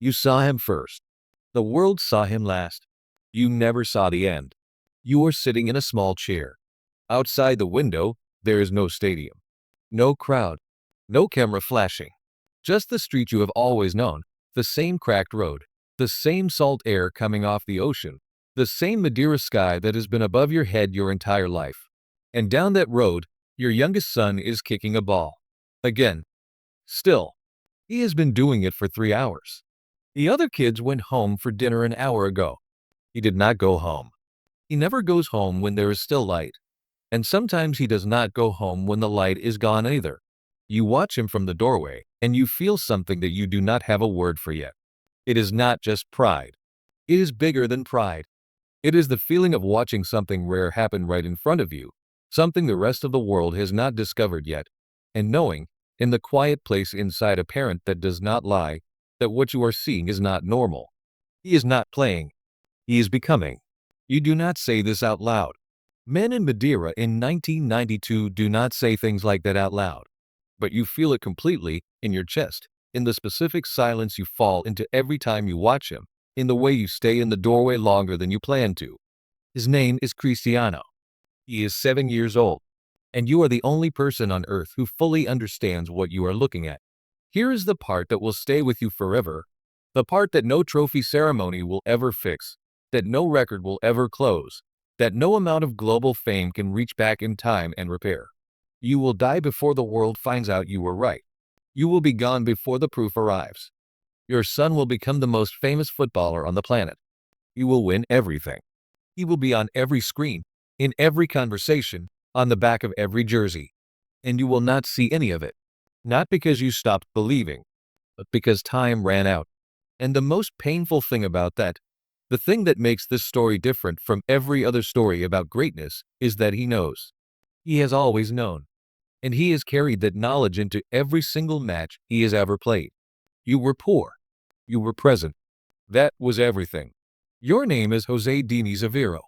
You saw him first. The world saw him last. You never saw the end. You are sitting in a small chair. Outside the window, there is no stadium. No crowd. No camera flashing. Just the street you have always known, the same cracked road, the same salt air coming off the ocean, the same Madeira sky that has been above your head your entire life. And down that road, your youngest son is kicking a ball. Again. Still. He has been doing it for 3 hours. The other kids went home for dinner an hour ago. He did not go home. He never goes home when there is still light. And sometimes he does not go home when the light is gone either. You watch him from the doorway, and you feel something that you do not have a word for yet. It is not just pride. It is bigger than pride. It is the feeling of watching something rare happen right in front of you, something the rest of the world has not discovered yet, and knowing, in the quiet place inside a parent that does not lie, that what you are seeing is not normal. He is not playing. He is becoming. You do not say this out loud. Men in Madeira in 1992 do not say things like that out loud. But you feel it completely, in your chest, in the specific silence you fall into every time you watch him, in the way you stay in the doorway longer than you plan to. His name is Cristiano. He is 7 years old. And you are the only person on earth who fully understands what you are looking at. Here is the part that will stay with you forever, the part that no trophy ceremony will ever fix, that no record will ever close, that no amount of global fame can reach back in time and repair. You will die before the world finds out you were right. You will be gone before the proof arrives. Your son will become the most famous footballer on the planet. He will win everything. He will be on every screen, in every conversation, on the back of every jersey. And you will not see any of it. Not because you stopped believing, but because time ran out. And the most painful thing about that, the thing that makes this story different from every other story about greatness, is that he knows. He has always known. And he has carried that knowledge into every single match he has ever played. You were poor. You were present. That was everything. Your name is José Dinis Aveiro.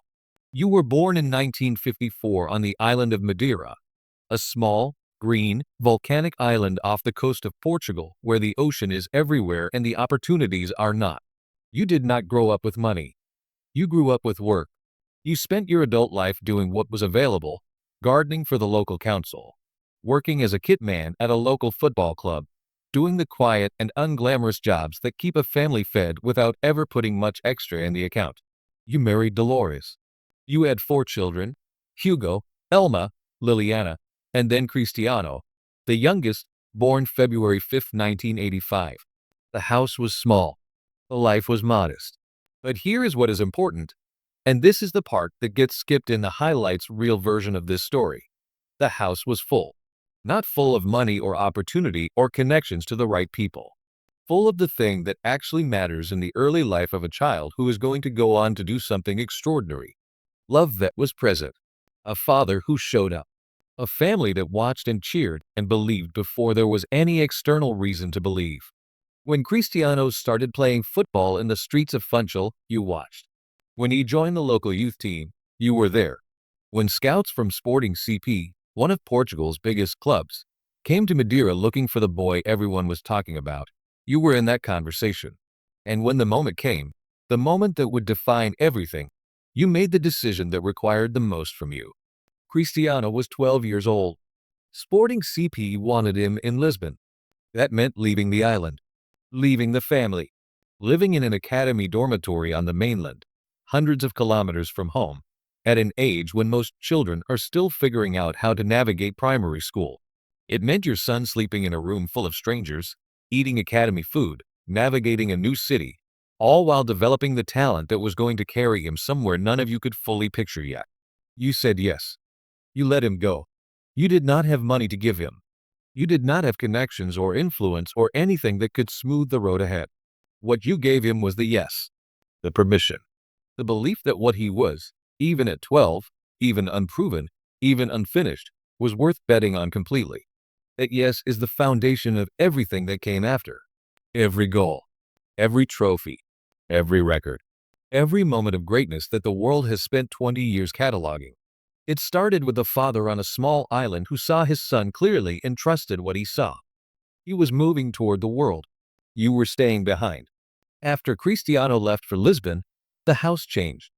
You were born in 1954 on the island of Madeira, a small, green, volcanic island off the coast of Portugal where the ocean is everywhere and the opportunities are not. You did not grow up with money. You grew up with work. You spent your adult life doing what was available, gardening for the local council, working as a kit man at a local football club, doing the quiet and unglamorous jobs that keep a family fed without ever putting much extra in the account. You married Dolores. You had 4 children, Hugo, Elma, Liliana, and then Cristiano, the youngest, born February 5, 1985. The house was small. The life was modest. But here is what is important, and this is the part that gets skipped in the highlights reel version of this story. The house was full. Not full of money or opportunity or connections to the right people. Full of the thing that actually matters in the early life of a child who is going to go on to do something extraordinary. Love that was present. A father who showed up. A family that watched and cheered and believed before there was any external reason to believe. When Cristiano started playing football in the streets of Funchal, you watched. When he joined the local youth team, you were there. When scouts from Sporting CP, one of Portugal's biggest clubs, came to Madeira looking for the boy everyone was talking about, you were in that conversation. And when the moment came, the moment that would define everything, you made the decision that required the most from you. Cristiano was 12 years old. Sporting CP wanted him in Lisbon. That meant leaving the island, leaving the family, living in an academy dormitory on the mainland, hundreds of kilometers from home, at an age when most children are still figuring out how to navigate primary school. It meant your son sleeping in a room full of strangers, eating academy food, navigating a new city, all while developing the talent that was going to carry him somewhere none of you could fully picture yet. You said yes. You let him go. You did not have money to give him. You did not have connections or influence or anything that could smooth the road ahead. What you gave him was the yes, the permission, the belief that what he was, even at 12, even unproven, even unfinished, was worth betting on completely. That yes is the foundation of everything that came after. Every goal, every trophy, every record, every moment of greatness that the world has spent 20 years cataloging. It started with a father on a small island who saw his son clearly and trusted what he saw. He was moving toward the world. You were staying behind. After Cristiano left for Lisbon, the house changed.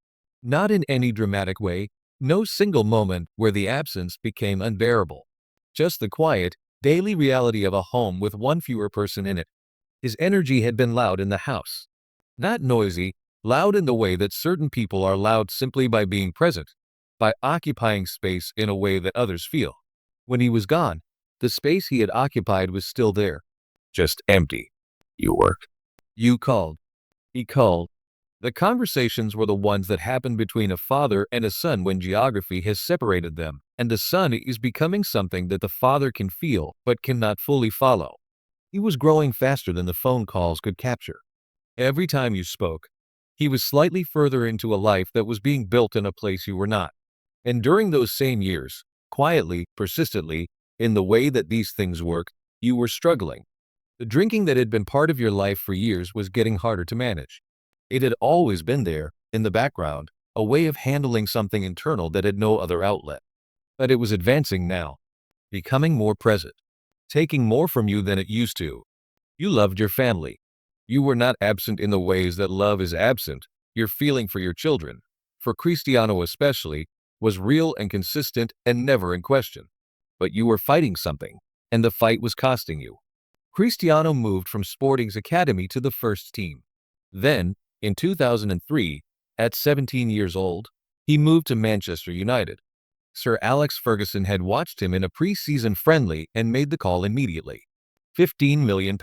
Not in any dramatic way, no single moment where the absence became unbearable. Just the quiet, daily reality of a home with one fewer person in it. His energy had been loud in the house. Not noisy, loud in the way that certain people are loud simply by being present, by occupying space in a way that others feel. When he was gone, the space he had occupied was still there, just empty. You work. You called. He called. The conversations were the ones that happen between a father and a son when geography has separated them, and the son is becoming something that the father can feel but cannot fully follow. He was growing faster than the phone calls could capture. Every time you spoke, he was slightly further into a life that was being built in a place you were not. And during those same years, quietly, persistently, in the way that these things work, you were struggling. The drinking that had been part of your life for years was getting harder to manage. It had always been there, in the background, a way of handling something internal that had no other outlet. But it was advancing now, becoming more present, taking more from you than it used to. You loved your family. You were not absent in the ways that love is absent. Your feeling for your children, for Cristiano especially, was real and consistent and never in question. But you were fighting something, and the fight was costing you. Cristiano moved from Sporting's academy to the first team. Then, in 2003, at 17 years old, he moved to Manchester United. Sir Alex Ferguson had watched him in a pre-season friendly and made the call immediately. £15 million.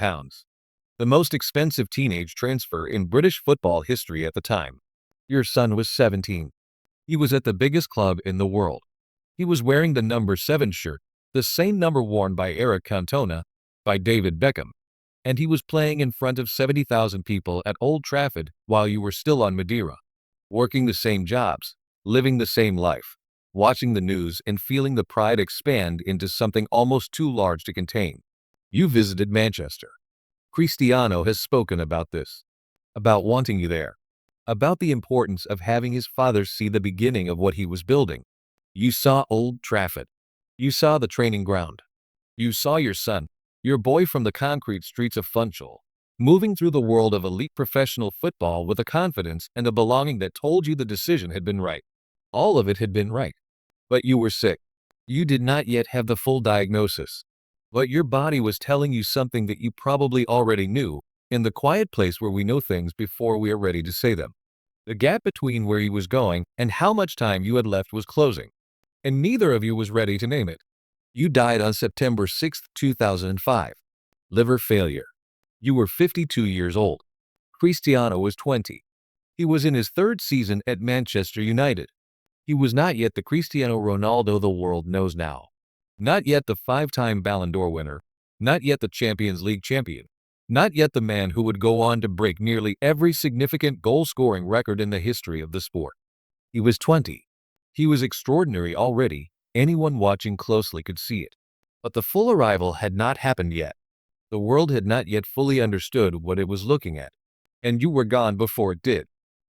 The most expensive teenage transfer in British football history at the time. Your son was 17. He was at the biggest club in the world. He was wearing the number 7 shirt, the same number worn by Eric Cantona, by David Beckham. And he was playing in front of 70,000 people at Old Trafford while you were still on Madeira. Working the same jobs, living the same life, watching the news and feeling the pride expand into something almost too large to contain. You visited Manchester. Cristiano has spoken about this, about wanting you there, about the importance of having his father see the beginning of what he was building. You saw Old Trafford. You saw the training ground. You saw your son, your boy from the concrete streets of Funchal, moving through the world of elite professional football with a confidence and a belonging that told you the decision had been right. All of it had been right. But you were sick. You did not yet have the full diagnosis. But your body was telling you something that you probably already knew, in the quiet place where we know things before we are ready to say them. The gap between where he was going and how much time you had left was closing, and neither of you was ready to name it. You died on September 6, 2005. Liver failure. You were 52 years old. Cristiano was 20. He was in his third season at Manchester United. He was not yet the Cristiano Ronaldo the world knows now. Not yet the 5-time Ballon d'Or winner. Not yet the Champions League champion. Not yet the man who would go on to break nearly every significant goal-scoring record in the history of the sport. He was 20. He was extraordinary already. Anyone watching closely could see it. But the full arrival had not happened yet. The world had not yet fully understood what it was looking at. And you were gone before it did.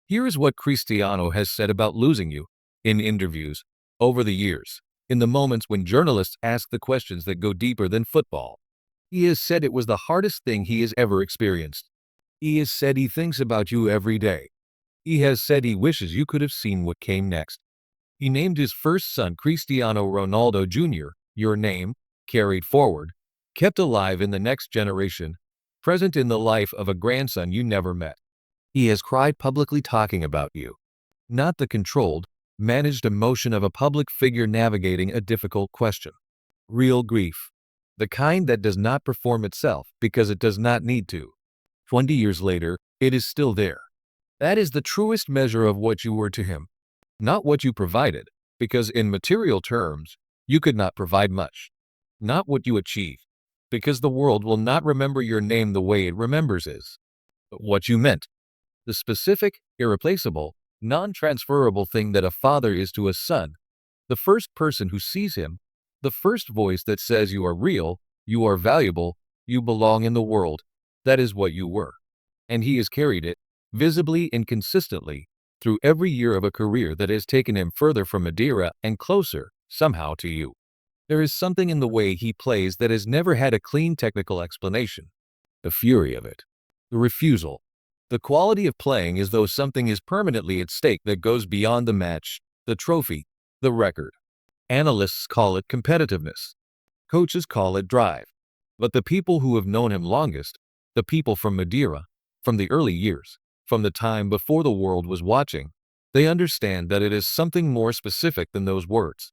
Here is what Cristiano has said about losing you, in interviews, over the years, in the moments when journalists ask the questions that go deeper than football. He has said it was the hardest thing he has ever experienced. He has said he thinks about you every day. He has said he wishes you could have seen what came next. He named his first son Cristiano Ronaldo Jr., your name, carried forward, kept alive in the next generation, present in the life of a grandson you never met. He has cried publicly talking about you. Not the controlled, managed emotion of a public figure navigating a difficult question. Real grief. The kind that does not perform itself because it does not need to. 20 years later, it is still there. That is the truest measure of what you were to him. Not what you provided, because in material terms, you could not provide much. Not what you achieved, because the world will not remember your name the way it remembers his. But what you meant. The specific, irreplaceable, non-transferable thing that a father is to a son, the first person who sees him, the first voice that says you are real, you are valuable, you belong in the world, that is what you were. And he has carried it, visibly and consistently, through every year of a career that has taken him further from Madeira and closer, somehow, to you. There is something in the way he plays that has never had a clean technical explanation. The fury of it. The refusal. The quality of playing as though something is permanently at stake that goes beyond the match, the trophy, the record. Analysts call it competitiveness. Coaches call it drive. But the people who have known him longest, the people from Madeira, from the early years, from the time before the world was watching, they understand that it is something more specific than those words.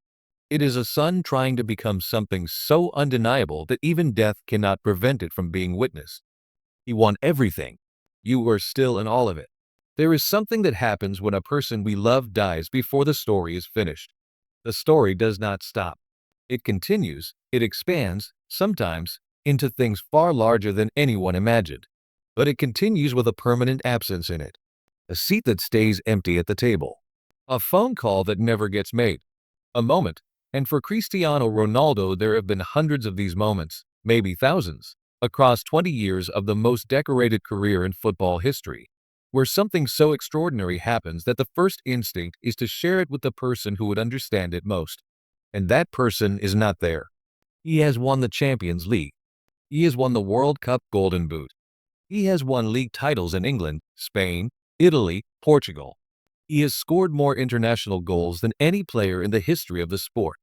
It is a son trying to become something so undeniable that even death cannot prevent it from being witnessed. He won everything. You were still in all of it. There is something that happens when a person we love dies before the story is finished. The story does not stop. It continues, it expands, sometimes, into things far larger than anyone imagined. But it continues with a permanent absence in it. A seat that stays empty at the table. A phone call that never gets made. A moment, and for Cristiano Ronaldo there have been hundreds of these moments, maybe thousands, across 20 years of the most decorated career in football history, where something so extraordinary happens that the first instinct is to share it with the person who would understand it most. And that person is not there. He has won the Champions League. He has won the World Cup Golden Boot. He has won league titles in England, Spain, Italy, Portugal. He has scored more international goals than any player in the history of the sport.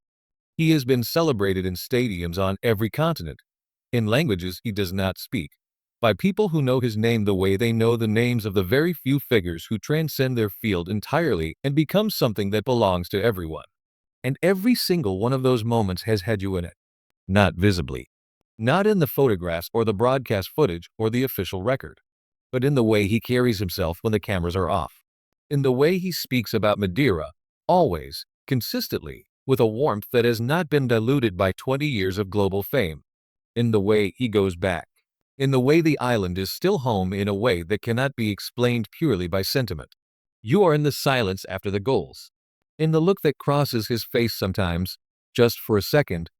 He has been celebrated in stadiums on every continent, in languages he does not speak, by people who know his name the way they know the names of the very few figures who transcend their field entirely and become something that belongs to everyone. And every single one of those moments has had you in it. Not visibly. Not in the photographs or the broadcast footage or the official record, but in the way he carries himself when the cameras are off. In the way he speaks about Madeira, always, consistently, with a warmth that has not been diluted by 20 years of global fame. In the way he goes back. In the way the island is still home in a way that cannot be explained purely by sentiment. You are in the silence after the goals. In the look that crosses his face sometimes, just for a second,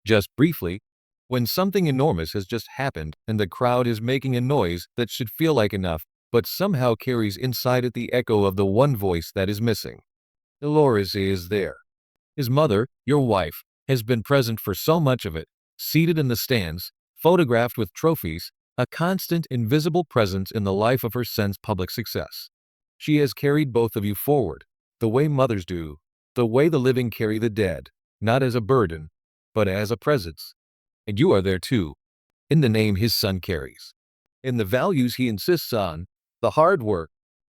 just briefly, when something enormous has just happened and the crowd is making a noise that should feel like enough, but somehow carries inside it the echo of the one voice that is missing. Dolores is there. His mother, your wife, has been present for so much of it, seated in the stands, photographed with trophies, a constant, invisible presence in the life of her son's public success. She has carried both of you forward, the way mothers do, the way the living carry the dead, not as a burden, but as a presence. And you are there too, in the name his son carries, in the values he insists on, the hard work,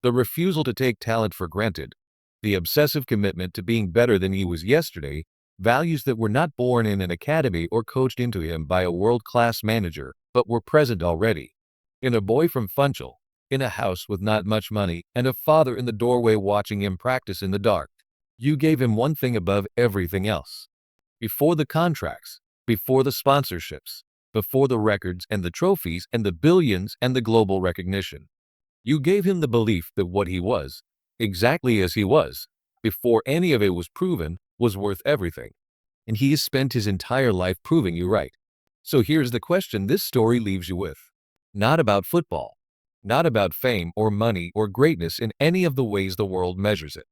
the refusal to take talent for granted, the obsessive commitment to being better than he was yesterday, values that were not born in an academy or coached into him by a world-class manager, but were present already. In a boy from Funchal, in a house with not much money, and a father in the doorway watching him practice in the dark. You gave him one thing above everything else. Before the contracts, before the sponsorships, before the records and the trophies and the billions and the global recognition. You gave him the belief that what he was, exactly as he was, before any of it was proven, was worth everything. And he has spent his entire life proving you right. So here's the question this story leaves you with. Not about football. Not about fame or money or greatness in any of the ways the world measures it.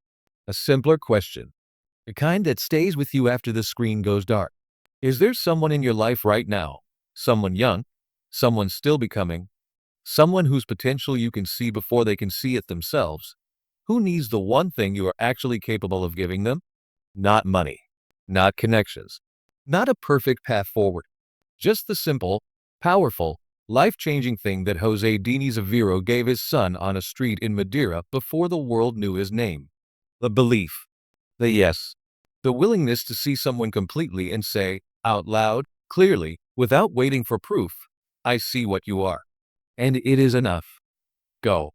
A simpler question. The kind that stays with you after the screen goes dark. Is there someone in your life right now? Someone young? Someone still becoming? Someone whose potential you can see before they can see it themselves? Who needs the one thing you are actually capable of giving them? Not money. Not connections. Not a perfect path forward. Just the simple, powerful, life-changing thing that José Dinis Aveiro gave his son on a street in Madeira before the world knew his name. The belief. The yes. The willingness to see someone completely and say, out loud, clearly, without waiting for proof, I see what you are. And it is enough. Go.